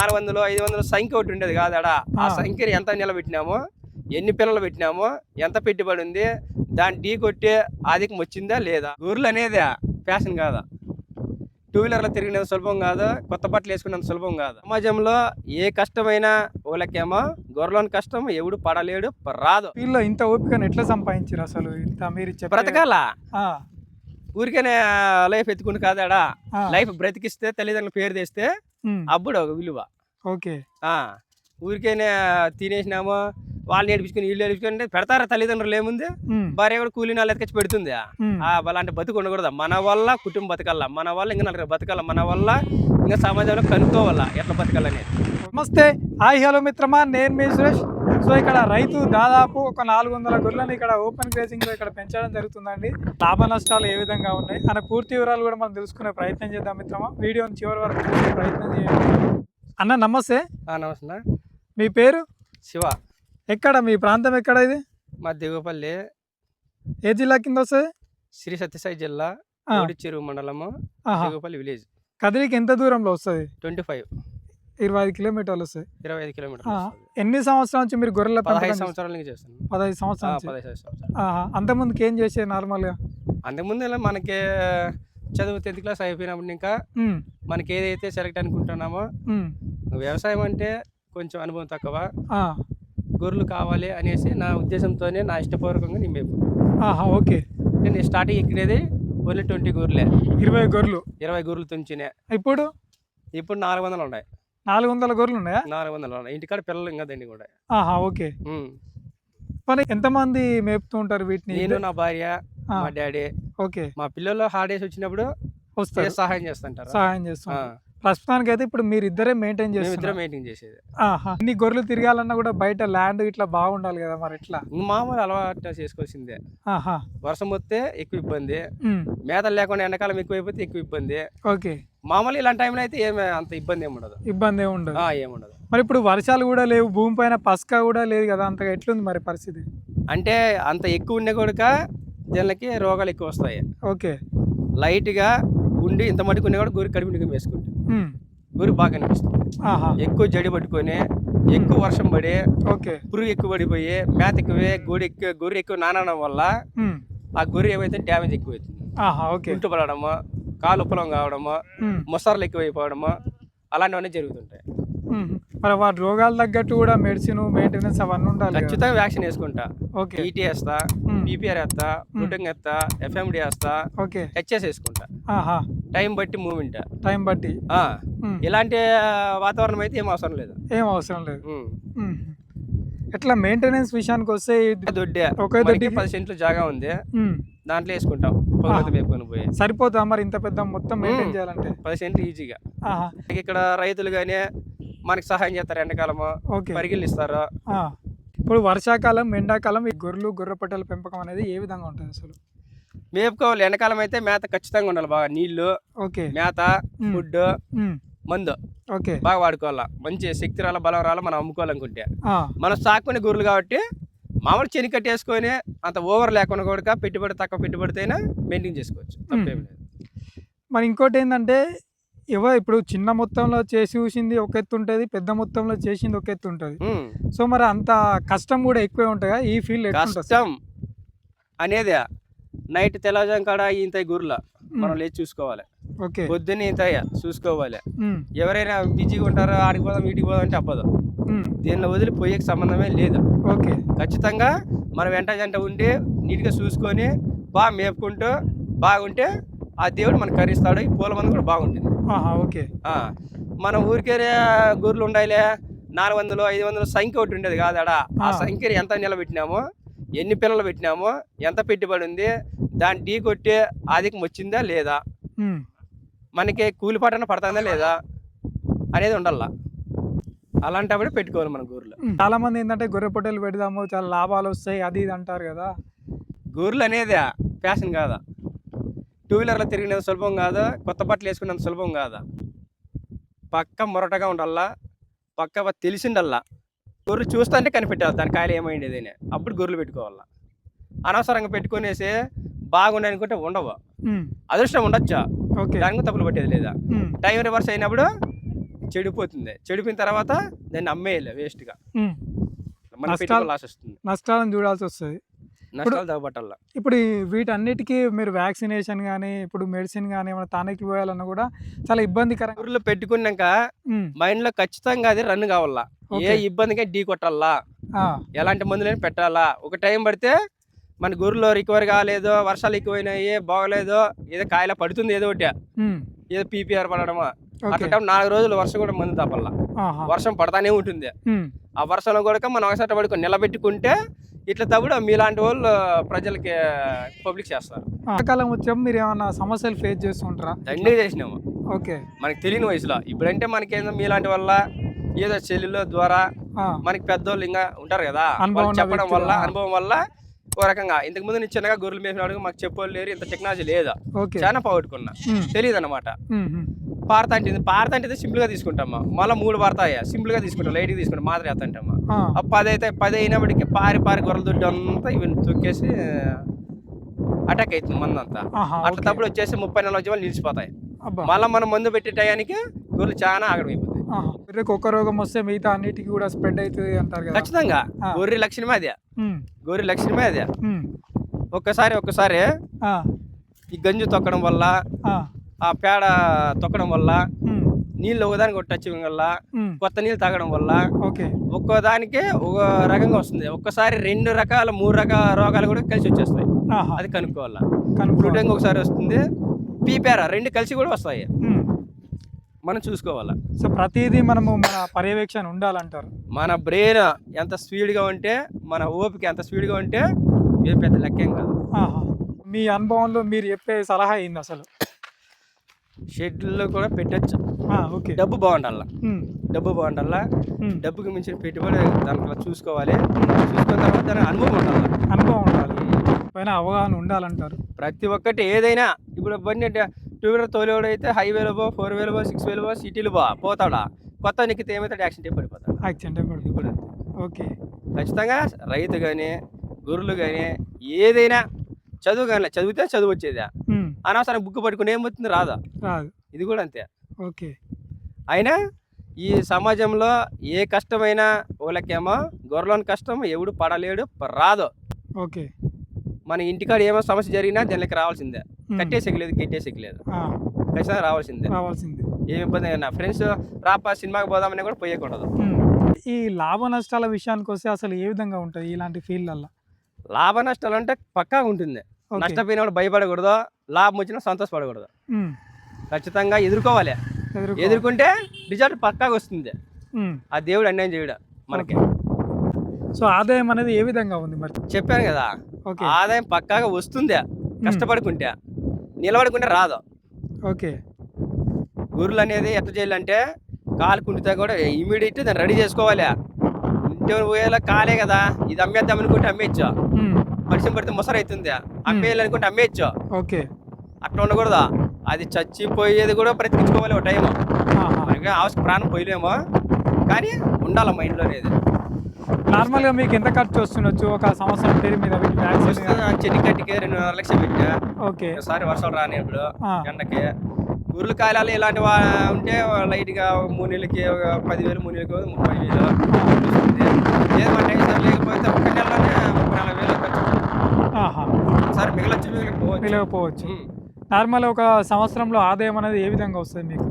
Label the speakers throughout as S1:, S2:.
S1: 400, 500 సంఖ్య ఒకటి ఉండేది కాదాడా. ఆ సంఖ్యని ఎంత నిలబెట్టినామో, ఎన్ని పిల్లలు పెట్టినామో, ఎంత పెట్టుబడి ఉంది, దాన్ని ఢీ కొట్టే ఆధిక్యం వచ్చిందా లేదా. గొర్రెలు అనేది ఫ్యాషన్ కాదా, టూ వీలర్లో తిరిగినంత సులభం కాదు, కొత్త బట్టలు వేసుకున్నంత సులభం కాదు. సమాజంలో ఏ కష్టమైనా ఓలకేమో, గొర్రెలోని కష్టం ఎవడు పడలేడు, రాదు.
S2: వీళ్ళు ఇంత ఓపికను ఎట్లా సంపాదించారు అసలు? ఇంత మీరు
S1: బ్రతకాల ఊరికేనే లైఫ్ ఎత్తుకుని కాదాడా. లైఫ్ బ్రతికిస్తే తల్లిదండ్రుల పేరు తెస్తే అప్పుడు ఒక విలువ.
S2: ఓకే,
S1: ఊరికేనే తినేసినామో, వాళ్ళు నేర్పించుకుని వీళ్ళు నేర్పించుకుని పెడతారా తల్లిదండ్రులు. ఏముంది, భార్య కూడా కూలి నాళ్ళు ఎత్తుకొచ్చి పెడుతుంది. అలాంటి బతుకు ఉండకూడదు. మన వల్ల కుటుంబం బతకాల, మన వల్ల ఇంకా నలుగురు బతకాల, మన వల్ల ఇంకా సమాజంలో కనుక్కోవాలా ఎట్లా బతకాలనేది.
S2: నమస్తే, హాయ్, హలో మిత్రమా, నేను మీ సురేష్. సో ఇక్కడ రైతు దాదాపు ఒక 400 గొర్రెలను ఇక్కడ ఓపెన్ గ్రేజింగ్ లో ఇక్కడ పెంచడం జరుగుతుందండి. లాభ నష్టాలు ఏ విధంగా ఉన్నాయి అనే పూర్తి వివరాలు కూడా మనం తెలుసుకునే ప్రయత్నం చేద్దాం మిత్రమా. వీడియోని చివరి వరకు చూసే ప్రయత్నం చేయండి. అన్న నమస్తే.
S1: నమస్తే.
S2: మీ పేరు?
S1: శివ.
S2: ఎక్కడ మీ ప్రాంతం? ఎక్కడ ఇది?
S1: మా దిగుపల్లి.
S2: ఏ జిల్లా కింద వస్తుంది?
S1: శ్రీ సత్యసాయి జిల్లా, చెరువు మండలము, దిగుపల్లి విలేజ్.
S2: కదిరికి ఎంత దూరంలో వస్తుంది?
S1: 25
S2: కిలోమీటర్లు వస్తాయి.
S1: 25 కిలోమీటర్లు.
S2: ఎన్ని సంవత్సరాల నుంచి మీరు గొర్రెల?
S1: 15 సంవత్సరాల నుంచి చేస్తాను.
S2: 15 సంవత్సరాలు. అంతకుముందుకు ఏం చేసేది నార్మల్గా?
S1: అంతకుముందు మనకి చదువు 10th క్లాస్ అయిపోయినప్పుడు ఇంకా మనకి ఏదైతే సెలెక్ట్ అనుకుంటున్నామో, వ్యవసాయం అంటే కొంచెం అనుభవం తక్కువ, గొర్రెలు కావాలి అనేసి నా ఉద్దేశంతోనే, నా ఇష్టపూర్వకంగా నేను మేపుకున్నాను.
S2: ఓకే.
S1: నేను స్టార్టింగ్ ఎక్కినది ఓన్లీ 20 గొర్రెలే.
S2: 20 గొర్రెలు?
S1: 20 గొర్రెలు తుంచినే.
S2: ఇప్పుడు
S1: 400 ఉన్నాయి.
S2: 400 గొర్రెలు ఉన్నాయా?
S1: 400 ఉన్నాయి. ఇంటికాడ పిల్లలు ఇంకా దండి కూడా.
S2: ఓకే. మరి ఎంతమంది మేపుతూ ఉంటారు వీటిని?
S1: నేను, నా భార్య, మా డాడీ.
S2: ఓకే.
S1: మా పిల్లలు హాలిడేస్ వచ్చినప్పుడు వస్తారు, సహాయం చేస్తుంటారు.
S2: సహాయం చేస్తాం. ప్రస్తుతానికి అయితే ఇప్పుడు మీరు ఇద్దరే మెయింటైన్
S1: చేసేది.
S2: ఇన్ని గొర్రెలు తిరగాలన్నా కూడా బయట ల్యాండ్ ఇట్లా బాగుండాలి కదా, మరి ఎట్లా?
S1: మామూలు అలవాటు చేసుకోవాల్సిందే. వర్షం వస్తే ఎక్కువ ఇబ్బంది, మేతలు లేకుండా ఎండాకాలం ఎక్కువైపోతే ఎక్కువ ఇబ్బంది.
S2: ఓకే.
S1: మామూలు ఇలాంటి టైంలో అయితే ఏమి అంత ఇబ్బంది ఏముండదు. ఏముండదు.
S2: మరి ఇప్పుడు వర్షాలు కూడా లేవు, భూమి పైన పసుక కూడా లేదు కదా, అంతగా ఎట్లుంది మరి పరిస్థితి?
S1: అంటే అంత ఎక్కువ ఉండే కూడా దీనికి రోగాలు ఎక్కువ వస్తాయి.
S2: ఓకే.
S1: లైట్గా ఉండి ఇంత మటుకు ఉన్నా కూడా గొర్రె కడుపు నిగం వేసుకుంటే గొర్రె బాగా అనిపిస్తుంది. ఎక్కువ జడి పట్టుకొని, ఎక్కువ వర్షం పడి, పురుగు ఎక్కువ పడిపోయి, మేత ఎక్కువే, గొర్రె ఎక్కువ నానడం వల్ల ఆ గొర్రె ఏమైతే డ్యామేజ్ ఎక్కువ అవుతుంది. ఇంటు పడడము, కాలు ఉప్పలం కావడము, మొసర్లు ఎక్కువైపోవడము, అలాంటివన్నీ జరుగుతుంటాయి.
S2: మరి వాటి రోగాలు తగ్గట్టు కూడా మెడిసిన్, మెయింటెనెన్స్ అవన్నీ ఉండాలి.
S1: ఖచ్చితంగా వ్యాక్సిన్ వేసుకుంటా. ఈటీ వేస్తా, పీపీఆర్ వేస్తా, బ్లూటింగ్ వేస్తా, ఎఫ్ఎండి వేస్తా, హెచ్ఎస్ వేసుకుంటా. టైం బట్టి మూమెంట్,
S2: టైం బట్టి.
S1: ఇలాంటి వాతావరణం అయితే ఏం అవసరం లేదు.
S2: ఎట్లా మెయింటెనెన్స్ విషయానికి వస్తే
S1: దొడ్డే 10 సెంట్లు జాగా ఉంది, దాంట్లో వేసుకుంటాం. పోయి
S2: సరిపోతా మరి ఇంత పెద్ద మొత్తం మెయింటైన్ చేయాలంటే?
S1: 10 సెంట్లు ఈజీగా. ఇక్కడ రైతులు గానీ మనకి సహాయం చేస్తారు, ఎండాకాలము పరిగిళ్ళు ఇస్తారు.
S2: ఇప్పుడు వర్షాకాలం, ఎండాకాలం ఈ గొర్రెలు, గొర్రె పట్టెల పెంపకం అనేది ఏ విధంగా ఉంటుంది అసలు?
S1: మేపుకోవాలి. ఎండాకాలం అయితే మేత ఖచ్చితంగా ఉండాలి, బాగా నీళ్లు, మేత, ఫుడ్, మందు బాగా వాడుకోవాలా. మంచి శక్తి రాల, బలం రాల మనం అమ్ముకోవాలనుకుంటే. మనం సాకునే గొర్రెలు కాబట్టి మామూలు చెని కట్టేసుకొని అంత ఓవర్ లేకుండా కూడా పెట్టుబడి తక్కువ పెట్టుబడితేనే మెయింటైన్ చేసుకోవచ్చు, తప్పేం లేదు.
S2: మరి ఇంకోటి ఏంటంటే, ఇప్పుడు చిన్న మొత్తంలో చేసి చూసింది ఒక ఎత్తు ఉంటుంది, పెద్ద మొత్తంలో చేసింది ఒక ఎత్తు ఉంటుంది. సో మరి అంత కష్టం కూడా ఎక్కువే ఉంటాయా ఈ ఫీల్డ్?
S1: కష్టం అనేది నైట్ తెల్లజాం కాడ ఇంత గుర్రెల మనం లేచి చూసుకోవాలి, పొద్దున్న ఇంత చూసుకోవాలి. ఎవరైనా బిజీగా ఉంటారో ఆడికి పోదాం వీటికి పోదాం అంటే అవ్వదు. దీనిలో వదిలిపోయే సంబంధమే లేదు. ఖచ్చితంగా మనం వెంట జంట ఉండి నీట్గా చూసుకొని బాగా మేపుకుంటూ బాగుంటే ఆ దేవుడు మనకు కరిస్తాడు. ఈ పూల మంది కూడా బాగుంటుంది. మనం ఊరికే గొర్రెలు ఉండాలి 400, 500 సంఖ్య ఒకటి ఉండేది కాదాడా. ఆ సంఖ్యని ఎంత నిలబెట్టినామో, ఎన్ని పిల్లలు పెట్టినామో, ఎంత పెట్టుబడి ఉంది, దాన్ని ఢీ కొట్టే ఆధిక్యం వచ్చిందా లేదా, మనకి కూలి పాటన పడుతుందా లేదా అనేది ఉండాల. అలాంటప్పుడు పెట్టుకోవాలి మన గొర్రెలు.
S2: చాలా మంది ఏంటంటే గొర్రె పొట్టేలు పెడదాము, చాలా లాభాలు వస్తాయి అది ఇది అంటారు కదా.
S1: గొర్రెలు అనేది ఫ్యాషన్ కాదా, టూ వీలర్లో తిరిగినంత సులభం కాదు, కొత్త బట్టలు వేసుకున్నంత సులభం కాదా. పక్క మొరటగా ఉండాలా, పక్క తెలిసిండల్లా. గొర్రెలు చూస్తుంటే కనిపెట్టాలి దాని కాయలు ఏమైండేది అని, అప్పుడు గొర్రెలు పెట్టుకోవాలా. అనవసరంగా పెట్టుకునేసి బాగుండే అనుకుంటే ఉండవు. అదృష్టం ఉండొచ్చా, దానికి తప్పులు పట్టేది లేదా. టైం రివర్స్ అయినప్పుడు చెడిపోతుంది. చెడిపోయిన తర్వాత దాన్ని అమ్మేయాలి వేస్ట్గా. మన
S2: నష్టాలు-
S1: పెట్టుబడి లాస్ వస్తుంది,
S2: నష్టాలను చూడాల్సి వస్తుంది.
S1: నష్టాలు తగ్గబట్టాల.
S2: ఇప్పుడు వీటన్నిటికీ మీరు వ్యాక్సినేషన్ కానీ ఇప్పుడు మెడిసిన్ కానీ ఏమైనా తానికి పోయాలన్నా కూడా చాలా ఇబ్బందికరంగా.
S1: గొర్రెలు పెట్టుకున్నాక
S2: ఉమ్,
S1: మైండ్ లో ఖచ్చితంగా అది రన్ కావాలా. ఏ
S2: ఓకే.
S1: ఇబ్బందిగా ఢీ కొట్టాలా,
S2: ఆ,
S1: ఎలాంటి మందులైనా పెట్టాలా. ఒక టైం పడితే మన గొర్రెలు రికవర్ కాలేదు, వర్షాలు ఎక్కువైనాయి, బాగలేదు, ఏదో కాయలా పడుతుంది, ఏదో ఒకటి
S2: ఉమ్,
S1: ఏదో పీపీఆర్ పడడమా,
S2: ఓకే.
S1: అట్లా 4 రోజులు వర్షం కూడా మందు తప్పల్లా.
S2: ఆహా,
S1: వర్షం పడతానే ఉంటుంది.
S2: ఉమ్,
S1: ఆ వర్షంలో కూడా మనం ఒకసారి పడుకొని నిలబెట్టుకుంటే ఇట్లా తప్పుడు మీలాంటి వాళ్ళు ప్రజలకి పబ్లిక్ చేస్తారు.
S2: ఎండాకాలం వచ్చాము మీరు ఏమైనా సమస్యలు ఫేస్ చేస్తుంటారా?
S1: దండిగా చేసినాము
S2: ఓకే.
S1: మనకి తెలియని వయసులో. ఇప్పుడంటే మనకేందో మీలాంటి వల్ల ఏదో చెల్లెల ద్వారా
S2: ఆ,
S1: మనకి పెద్దోళ్ళు ఇంకా ఉంటారు కదా,
S2: అనుభవం
S1: వాళ్ళు
S2: ఉన్న
S1: చెప్పడం
S2: వ్యక్తులు,
S1: వల్ల,
S2: ఆ.
S1: అనుభవం వల్ల ఓ రకంగా. ఇంతకు ముందు నేను చిన్నగా గొర్రెలు మేపినాడు, మాకు చెప్పోళ్ళు లేరు, ఇంత టెక్నాలజీ లేదా,
S2: ఓకే.
S1: చాలా పోగొట్టుకున్నా,
S2: ఉమ్,
S1: తెలియదు అనమాట.
S2: ఉమ్, ఉమ్,
S1: పారతంటే సింపుల్ గా తీసుకుంటామా, మళ్ళీ 3 పారతాయా సింపుల్ గా తీసుకుంటాం, లైట్ గా తీసుకుంటాం, మాత్రం వేస్తుంటామా.
S2: ఆ,
S1: ఆ 10 అయినప్పటికీ పారి గొర్రెల దుడ్డు అంతా ఇవి తొక్కేసి అటాక్ అవుతుంది మందంతా.
S2: ఆహా,
S1: అట్లా
S2: ఓకే.
S1: తప్పుడు వచ్చేసి 30 నెలల వచ్చే వాళ్ళు నిలిచిపోతాయి.
S2: అబ్బా,
S1: మళ్ళీ మనం మందు పెట్టే టయానికి గొర్రెలు చాలా ఆగడమైపోతాయి.
S2: ఆహా. గొర్రెకు ఒక్క రోగం వస్తే మిగతా అన్నిటికీ కూడా స్ప్రెడ్ అవుతుంది అంటారు కదా.
S1: ఖచ్చితంగా
S2: ఆ.
S1: గొర్రె లక్షణమే అదే,
S2: ఉమ్,
S1: గొర్రె లక్షణమే అదే.
S2: ఉమ్,
S1: ఒక్కసారి
S2: ఆ,
S1: ఈ గంజు తొక్కడం వల్ల,
S2: ఆ,
S1: ఆ పేడ తొక్కడం వల్ల,
S2: ఉమ్,
S1: నీళ్ళు ఒకదానికి ఒక టచ్ వల్ల,
S2: ఉమ్,
S1: కొత్త నీళ్ళు తాగడం వల్ల
S2: ఓకే.
S1: ఒక్కోదానికి ఒక రకంగా వస్తుంది. ఒక్కసారి 2 రకాల 3 రకాల రోగాలు కూడా కలిసి వచ్చేస్తాయి.
S2: ఆహా,
S1: అది కనుక్కోవాలా.
S2: కనుక్కోవాలి.
S1: బ్లూటెంగ్ ఒకసారి వస్తుంది, పీపేర 2 కలిసి కూడా వస్తాయి,
S2: ఉమ్.
S1: మనం చూసుకోవాలా.
S2: సో ప్రతిదీ మనము మన పర్యవేక్షణ ఉండాలంటారు.
S1: మన బ్రెయిన్ ఎంత స్పీడ్గా ఉంటే, మన ఓపిక ఎంత స్పీడ్గా ఉంటే ఏం పెద్ద లెక్కేం కాదు.
S2: ఆహా. మీ అనుభవంలో మీరు చెప్పే సలహా ఏంది అసలు?
S1: షెడ్యూల్లో కూడా పెట్టచ్చు,
S2: ఓకే.
S1: డబ్బు బాగుండాల,
S2: ఉమ్,
S1: డబ్బు బాగుండాలా.
S2: ఉమ్,
S1: డబ్బుకి మించిన పెట్టుబడి దాంట్లో చూసుకోవాలి. చూసుకున్న తర్వాత దాని అనుభవం ఉండాలి,
S2: అనుభవం ఉండాలి, పైన అవగాహన ఉండాలంటారు.
S1: ప్రతి ఒక్కటి. ఏదైనా ఇప్పుడు బండి 2 వీలర్ తోలేవాడు అయితే హైవేలో పో, 4 వేలు పో, 6 వేలు పో, సిటీలు పోతాడా, కొత్త నెక్కితే ఏమైతే యాక్సిడెంట్ పడిపోతాడు.
S2: యాక్సిడెంట్
S1: ఇది కూడా అంతే.
S2: ఓకే.
S1: ఖచ్చితంగా రైతు కానీ గొర్రెలు కానీ ఏదైనా చదువు కానీ, చదివితే చదువు వచ్చేదా,
S2: ఉమ్,
S1: అనవసరం బుక్ పట్టుకుని ఏమవుతుంది, రాదా.
S2: రాదు.
S1: ఇది కూడా అంతే.
S2: ఓకే.
S1: అయినా ఈ సమాజంలో ఏ కష్టమైనా వాళ్ళకేమో గొర్రెలోని కష్టం ఎవడు పడలేడు, రాదు.
S2: ఓకే.
S1: మన ఇంటికాడ ఏమో సమస్య జరిగినా దానికి రావాల్సిందే.
S2: ఉమ్,
S1: కట్టేసేయలేదు, గిట్టేసేయలేదు,
S2: ఆ,
S1: ఖచ్చితంగా రావాల్సిందే.
S2: రావాల్సింది.
S1: ఏమి ఇబ్బంది అయినా ఫ్రెండ్స్ రాపా సినిమాకి పోదామని కూడా పోయకూడదు.
S2: ఉమ్. ఈ లాభ నష్టాల విషయానికి వస్తే అసలు ఏ విధంగా ఉంటుంది ఇలాంటి ఫీల్డ్లలో?
S1: లాభ నష్టాలు అంటే పక్కా ఉంటుంది.
S2: ఓకే.
S1: నష్టపోయినప్పుడు భయపడకూడదు, లాభం వచ్చినా సంతోషపడకూడదు.
S2: ఉమ్,
S1: ఖచ్చితంగా ఎదుర్కోవాలి. ఎదుర్కొంటే రిజల్ట్ పక్కాగా వస్తుంది.
S2: ఉమ్,
S1: ఆ దేవుడు అన్యాయం చేయడు మనకి.
S2: సో ఆదాయం అనేది ఏ విధంగా ఉంది మరి?
S1: చెప్పాను కదా,
S2: ఓకే.
S1: ఆదాయం పక్కాగా వస్తుంది కష్టపడుకుంటే, నిలబడుకుంటే రాదు.
S2: ఓకే.
S1: గొర్రెలు అనేది ఎట్లా చేయాలంటే కాలు కుంటితే కూడా ఇమీడియట్ దాన్ని రెడీ చేసుకోవాలి. ఇంటి పోయేలా కాలే కదా, ఇది అమ్మేద్దాం అనుకుంటే అమ్మేయచ్చు,
S2: ఉమ్,
S1: వర్షం పడితే ముసరు అవుతుంది, అమ్మేయాలనుకుంటే అమ్మేయచ్చు.
S2: ఓకే.
S1: అట్లా ఉండకూడదు, అది చచ్చిపోయేది కూడా బ్రతికించుకోవాలి ఒక టైము.
S2: ఆహా.
S1: మనకి అవసరం ప్రాణం పోయలేమో కానీ ఉండాలి మైండ్లో అనేది.
S2: నార్మల్గా మీకు ఎంత ఖర్చు వస్తుండొచ్చు ఒక సంవత్సరం పేరు మీద వ్యాక్సిన్?
S1: చెట్టు కట్టికి 2.5 లక్షలు పెట్టా.
S2: ఓకే.
S1: ఒకసారి వర్షాలు రానిప్పుడు
S2: ఆ,
S1: ఎండకి గుర్రెలు కాలాలు ఇలాంటి ఉంటే లైట్గా 3 నెలలకి 10,000, 3 నెలలకి 30,000 వస్తుంది. ఏమంటే ఈసారి లేకపోతే 1 నెలలోనే 30,000-40,000 ఖర్చు.
S2: ఆహా,
S1: ఒకసారి మిగలొచ్చు, మిగిలిపోవచ్చు.
S2: మిలగపోవచ్చు. నార్మల్ ఒక సంవత్సరంలో ఆదాయం అనేది ఏ విధంగా వస్తుంది మీకు?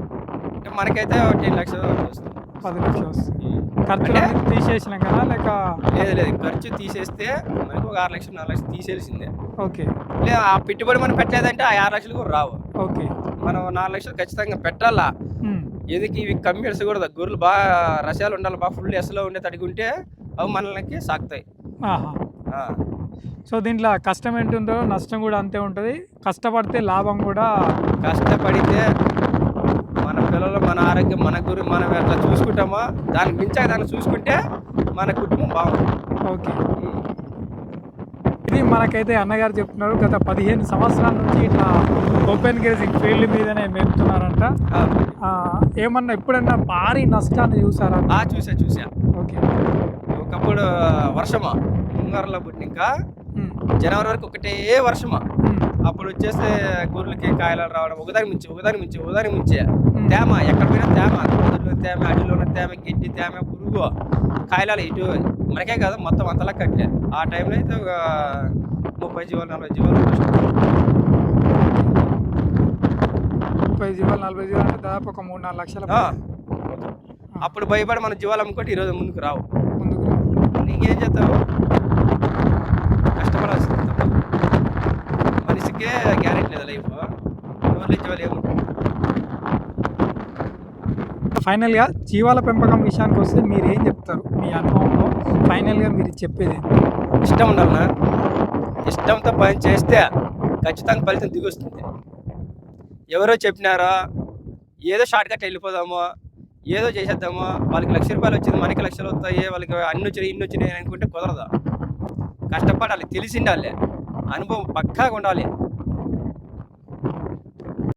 S1: అంటే మనకైతే 10 లక్షలు వస్తుంది.
S2: 10 లక్షలు వస్తుంది. ఖర్చు
S1: అంటే
S2: తీసేసినాం కదా లేక?
S1: లేదు, ఖర్చు తీసేస్తే మనకు ఒక 6 లక్షలు 4 లక్షలు తీసేయాల్సిందే.
S2: ఓకే.
S1: లేదు ఆ పెట్టుబడి మనం పెట్టలేదంటే ఆ 6 లక్షలు కూడా రావు.
S2: ఓకే.
S1: మనం 4 లక్షలు ఖచ్చితంగా పెట్టాలా.
S2: ఉమ్,
S1: ఎందుకు ఇవి కమ్మిడ్స్ కూడా గొర్రెలు బాగా రసాలు ఉండాలి, బాగా ఫుల్ ఎస్లో ఉండే తడిగుంటే అవి మనకి సాగుతాయి.
S2: ఆహా.
S1: ఆ.
S2: సో దీంట్లో కష్టం ఎంత ఉందో నష్టం కూడా అంతే ఉంటుంది. కష్టపడితే లాభం కూడా.
S1: కష్టపడితే మన పిల్లలు, మన ఆరోగ్యం, మన గురి మనం ఎట్లా చూసుకుంటామో దానికి మించాక దాన్ని చూసుకుంటే మన కుటుంబం బాగుంటుంది.
S2: ఓకే. ఇది మనకైతే అన్నగారు చెప్తున్నారు గత 15 సంవత్సరాల నుంచి ఇట్లా ఓపెన్ గ్రేజింగ్ ఫీల్డ్ మీదనే మేపుతున్నారంట. ఏమన్నా ఎప్పుడన్నా భారీ నష్టాన్ని చూసారా?
S1: చూసా.
S2: ఓకే.
S1: ఒకప్పుడు వర్షమా ముంగారులో పుట్టినాక జనవరి వరకు ఒకటే వర్షమా. అప్పుడు వచ్చేస్తే గొర్రెలకి కాయలు రావడం ఒకదాని మించి తేమ, ఎక్కడ పోయినా తేమ, గొర్రెల్లో తేమ, అడవిలో తేమ, గిడ్డి తేమ, పురుగు, కాయలాలు ఇటు మనకే కాదు మొత్తం అంతలా కట్లే. ఆ టైంలో అయితే ఒక 30 జీవాలు 40 జీవాలు
S2: 30 జీవాలు 40 జీవాలు అంటే దాదాపు ఒక 3-4 లక్షల
S1: అప్పుడు భయపడి మన జీవాలు అమ్ముకుంటే ఈరోజు ముందుకు రావు.
S2: ముందుకు
S1: నీకేం చేస్తావు, కష్టపడాల్సింది తప్ప. మనిషికే గ్యారెంటీ లేదు లైఫ్. నోరు జీవాలు ఏముంటుంది.
S2: ఫైనల్గా జీవాల పెంపకం విషయానికి వస్తే మీరు ఏం చెప్తారు మీ అనుభవంలో? ఫైనల్గా మీరు చెప్పేది
S1: ఇష్టం ఉండాలన్నా, ఇష్టంతో పని చేస్తే ఖచ్చితంగా ఫలితం దిగొస్తుంది. ఎవరో చెప్పినారో ఏదో షార్ట్ కట్ వెళ్ళిపోదామో, ఏదో చేసేద్దామో, వాళ్ళకి ₹1,00,000 వచ్చింది మనకి లక్షలు వస్తాయి, వాళ్ళకి అన్ని వచ్చినాయి ఇన్ని వచ్చినాయి అనుకుంటే కుదరదు. కష్టపడాలి, తెలిసిండాలి, అనుభవం పక్కాగా ఉండాలి.